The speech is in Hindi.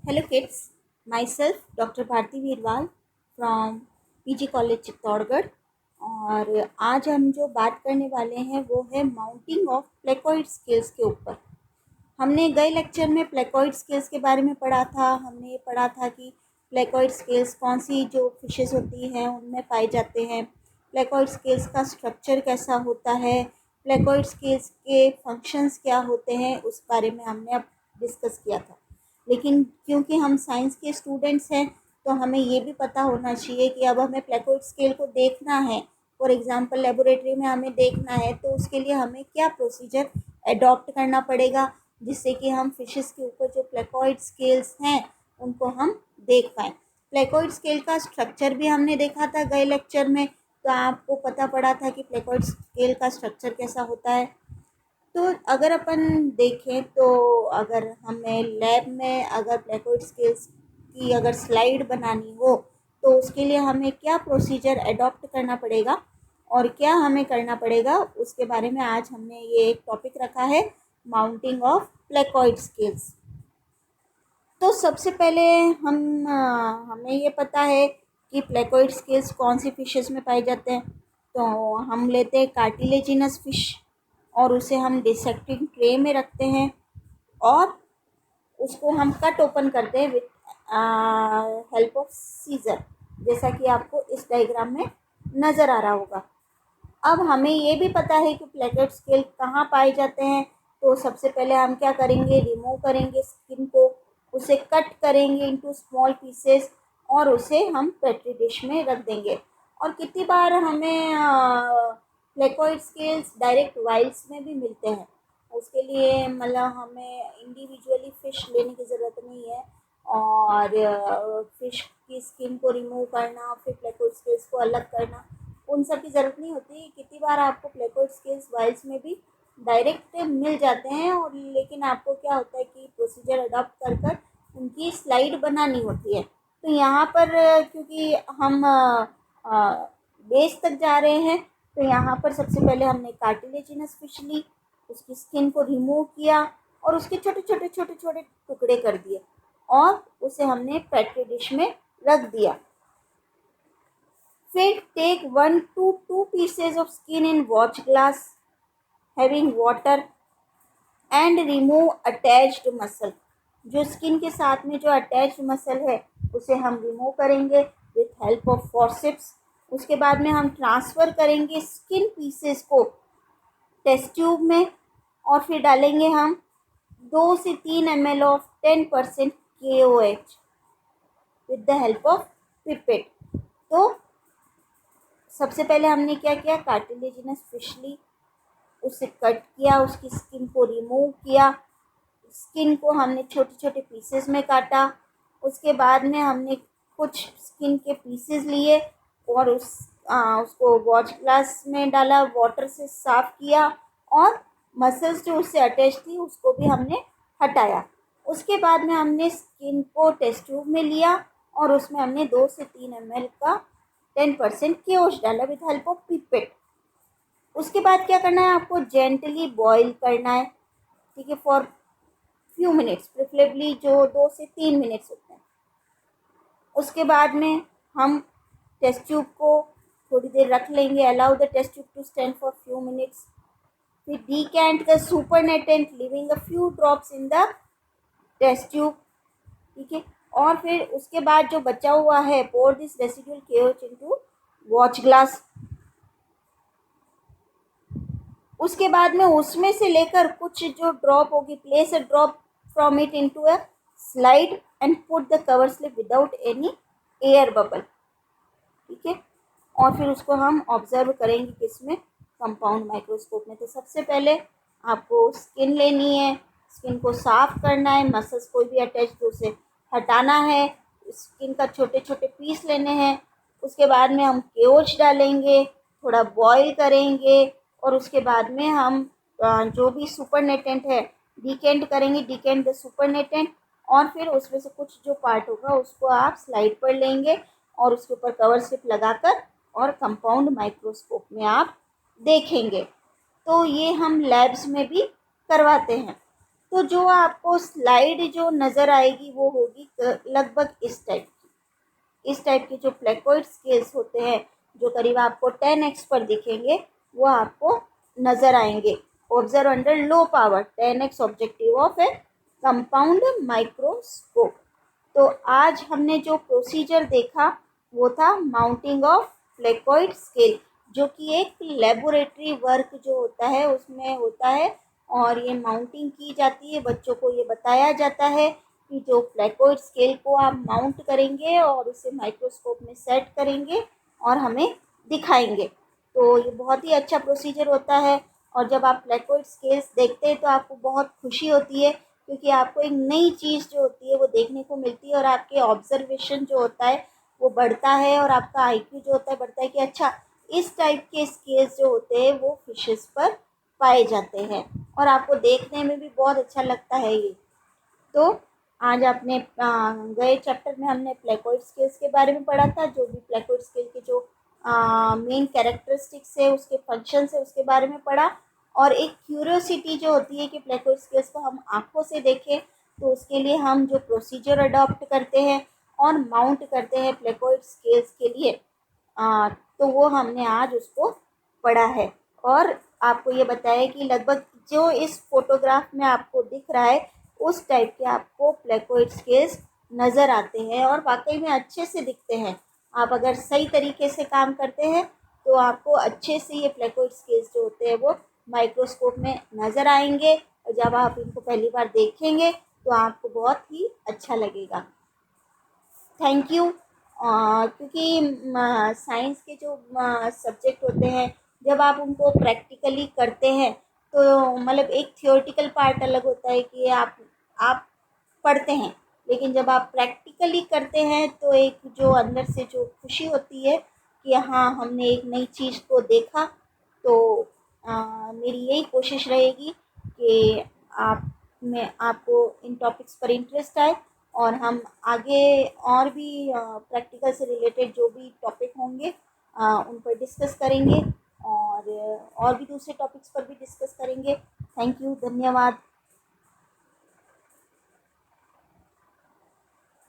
Hello kids, myself Dr. Bharti Veerwal from PG College Chittorgarh. और आज हम जो बात करने वाले हैं वो है माउंटिंग ऑफ प्लेकॉइड स्केल्स के ऊपर। हमने गए लेक्चर में प्लेकॉइड स्केल्स के बारे में पढ़ा था। हमने ये पढ़ा था कि प्लेकॉइड स्केल्स कौन सी जो फिशेस होती हैं उनमें पाए जाते हैं, प्लेकॉइड स्केल्स का स्ट्रक्चर कैसा होता है, प्लेकॉइड स्केल्स के फंक्शंस क्या होते हैं, उस बारे में हमने अब डिस्कस किया था। लेकिन क्योंकि हम साइंस के स्टूडेंट्स हैं तो हमें ये भी पता होना चाहिए कि अब हमें प्लेकॉइड स्केल को देखना है, फॉर एग्जांपल लेबोरेटरी में हमें देखना है, तो उसके लिए हमें क्या प्रोसीजर अडॉप्ट करना पड़ेगा जिससे कि हम फिशेस के ऊपर जो प्लेकॉइड स्केल्स हैं उनको हम देख पाएँ। प्लेकॉइड स्केल का स्ट्रक्चर भी हमने देखा था गए लेक्चर में, तो आपको पता पड़ा था कि प्लेकॉइड स्केल का स्ट्रक्चर कैसा होता है। तो अगर अपन देखें तो अगर हमें लैब में अगर प्लेकॉइड स्केल्स की अगर स्लाइड बनानी हो तो उसके लिए हमें क्या प्रोसीजर अडॉप्ट करना पड़ेगा और क्या हमें करना पड़ेगा, उसके बारे में आज हमने ये एक टॉपिक रखा है, माउंटिंग ऑफ प्लेकॉइड स्केल्स। तो सबसे पहले हमें ये पता है कि प्लेकॉइड स्केल्स कौन सी फिशेस में पाए जाते हैं। तो हम लेते हैं कार्टिलेजिनस फिश और उसे हम डिसेक्टिंग ट्रे में रखते हैं और उसको हम कट ओपन करते हैं विथ हेल्प ऑफ सीजर, जैसा कि आपको इस डायग्राम में नज़र आ रहा होगा। अब हमें ये भी पता है कि प्लेकॉइड स्केल कहाँ पाए जाते हैं। तो सबसे पहले हम क्या करेंगे, रिमूव करेंगे स्किन को, उसे कट करेंगे इनटू स्मॉल पीसेस और उसे हम पेट्री डिश में रख देंगे। और कितनी बार हमें प्लेकॉइड स्केल्स डायरेक्ट वाइल्ड्स में भी मिलते हैं, उसके लिए मतलब हमें इंडिविजुअली फ़िश लेने की ज़रूरत नहीं है और फ़िश की स्किन को रिमूव करना फिर प्लेकॉइड स्केल्स को अलग करना, उन सब की ज़रूरत नहीं होती। कितनी बार आपको प्लेकॉइड स्केल्स वाइल्ड्स में भी डायरेक्ट मिल जाते हैं, और लेकिन आपको क्या होता है कि प्रोसीजर अडॉप्ट कर कर उनकी स्लाइड बनानी होती है। तो यहाँ पर क्योंकि हम बेस तक जा रहे हैं तो यहाँ पर सबसे पहले हमने कार्टिलेजिनस फिश ली, उसकी स्किन को रिमूव किया और उसके छोटे छोटे छोटे छोटे टुकड़े कर दिए और उसे हमने पेट्री डिश में रख दिया। फिर take 1 to 2 pieces of skin in watch glass having water and remove attached muscle। जो स्किन के साथ में जो अटैच्ड मसल है उसे हम रिमूव करेंगे विथ हेल्प ऑफ फॉरसेप्स। उसके बाद में हम ट्रांसफ़र करेंगे स्किन पीसेस को टेस्ट ट्यूब में और फिर डालेंगे हम 2 से 3 ml of 10% KOH with the help of pipette. तो सबसे पहले हमने क्या किया, कार्टिलेजिनस फिश ली, उसे कट किया, उसकी स्किन को रिमूव किया, स्किन को हमने छोटे छोटे पीसेस में काटा। उसके बाद में हमने कुछ स्किन के पीसेस लिए और उसको वॉच ग्लास में डाला, वाटर से साफ़ किया और मसल्स जो उससे अटैच थी उसको भी हमने हटाया। उसके बाद में हमने स्किन को टेस्ट ट्यूब में लिया और उसमें हमने 2 से 3 ml का 10% KOH डाला विथ हेल्प ऑफ पिपेट। उसके बाद क्या करना है, आपको जेंटली बॉईल करना है, ठीक है, फॉर फ्यू मिनट्स, प्रेफरेबली जो 2 से 3 मिनट्स होते हैं। उसके बाद में हम टेस्ट ट्यूब को थोड़ी देर रख लेंगे, allow the test tube to stand for few minutes. फिर decant the supernatant leaving a few drops in the test tube, ठीक है। और फिर उसके बाद जो बचा हुआ है, pour this residual KOH into watch glass. उसके बाद में उसमें से लेकर कुछ जो ड्रॉप होगी, place a drop from it into a slide and put the cover slip without any air bubble, ठीक है। और फिर उसको हम ऑब्जर्व करेंगे किसमें, कंपाउंड माइक्रोस्कोप में। तो सबसे पहले आपको स्किन लेनी है, स्किन को साफ़ करना है, मसल्स कोई भी अटैच तो उसे हटाना है, स्किन का छोटे छोटे पीस लेने हैं। उसके बाद में हम KOH डालेंगे, थोड़ा बॉईल करेंगे और उसके बाद में हम जो भी सुपरनेटेंट है डिकेंट करेंगे, डिकेंट द सुपरनेटेंट, और फिर उसमें से कुछ जो पार्ट होगा उसको आप स्लाइड पर लेंगे और उसके ऊपर कवर स्लिप लगाकर और कंपाउंड माइक्रोस्कोप में आप देखेंगे। तो ये हम लैब्स में भी करवाते हैं। तो जो आपको स्लाइड जो नज़र आएगी वो होगी लगभग इस टाइप के जो प्लेकोइड स्केल्स होते हैं जो करीब आपको 10x पर दिखेंगे वो आपको नज़र आएंगे। Observe under low power 10x objective of A compound microscope. तो आज हमने जो प्रोसीजर देखा वो था माउंटिंग ऑफ प्लेकोइड स्केल, जो कि एक लेबोरेटरी वर्क जो होता है उसमें होता है और ये माउंटिंग की जाती है। बच्चों को ये बताया जाता है कि जो प्लेकोइड स्केल को आप माउंट करेंगे और उसे माइक्रोस्कोप में सेट करेंगे और हमें दिखाएंगे। तो ये बहुत ही अच्छा प्रोसीजर होता है और जब आप प्लेकोइड स्केल्स देखते हैं तो आपको बहुत खुशी होती है, क्योंकि आपको एक नई चीज़ जो होती है वो देखने को मिलती है और आपके ऑब्जर्वेशन जो होता है वो बढ़ता है और आपका आईक्यू जो होता है बढ़ता है कि अच्छा इस टाइप के स्केल्स जो होते हैं वो फिशेस पर पाए जाते हैं और आपको देखने में भी बहुत अच्छा लगता है ये। तो आज आपने गए चैप्टर में हमने प्लेकोइड स्केल्स के बारे में पढ़ा था, जो भी प्लेकोइड स्केल के जो मेन कैरेक्टरिस्टिक्स है उसके फंक्शंस है उसके बारे में पढ़ा। और एक क्यूरियोसिटी जो होती है कि प्लेकोइड स्केल्स को हम आँखों से देखें, तो उसके लिए हम जो प्रोसीजर अडॉप्ट करते हैं और माउंट करते हैं प्लेकोइड स्केल्स के लिए, तो वो हमने आज उसको पढ़ा है। और आपको ये बताया कि लगभग जो इस फोटोग्राफ में आपको दिख रहा है उस टाइप के आपको प्लेकोइड स्केल्स नज़र आते हैं और वाकई में अच्छे से दिखते हैं। आप अगर सही तरीके से काम करते हैं तो आपको अच्छे से ये प्लेकोइड स्केल्स जो होते हैं वो माइक्रोस्कोप में नज़र आएंगे और जब आप इनको पहली बार देखेंगे तो आपको बहुत ही अच्छा लगेगा। Thank you. क्योंकि साइंस के जो सब्जेक्ट होते हैं जब आप उनको प्रैक्टिकली करते हैं तो मतलब एक थियोरेटिकल पार्ट अलग होता है कि आप पढ़ते हैं, लेकिन जब आप प्रैक्टिकली करते हैं तो एक जो अंदर से जो खुशी होती है कि हाँ हमने एक नई चीज़ को देखा। तो मेरी यही कोशिश रहेगी कि आपको इन टॉपिक्स पर इंटरेस्ट आए और हम आगे और भी प्रैक्टिकल से रिलेटेड जो भी टॉपिक होंगे उन पर डिस्कस करेंगे और भी दूसरे टॉपिक्स पर भी डिस्कस करेंगे। थैंक यू, धन्यवाद।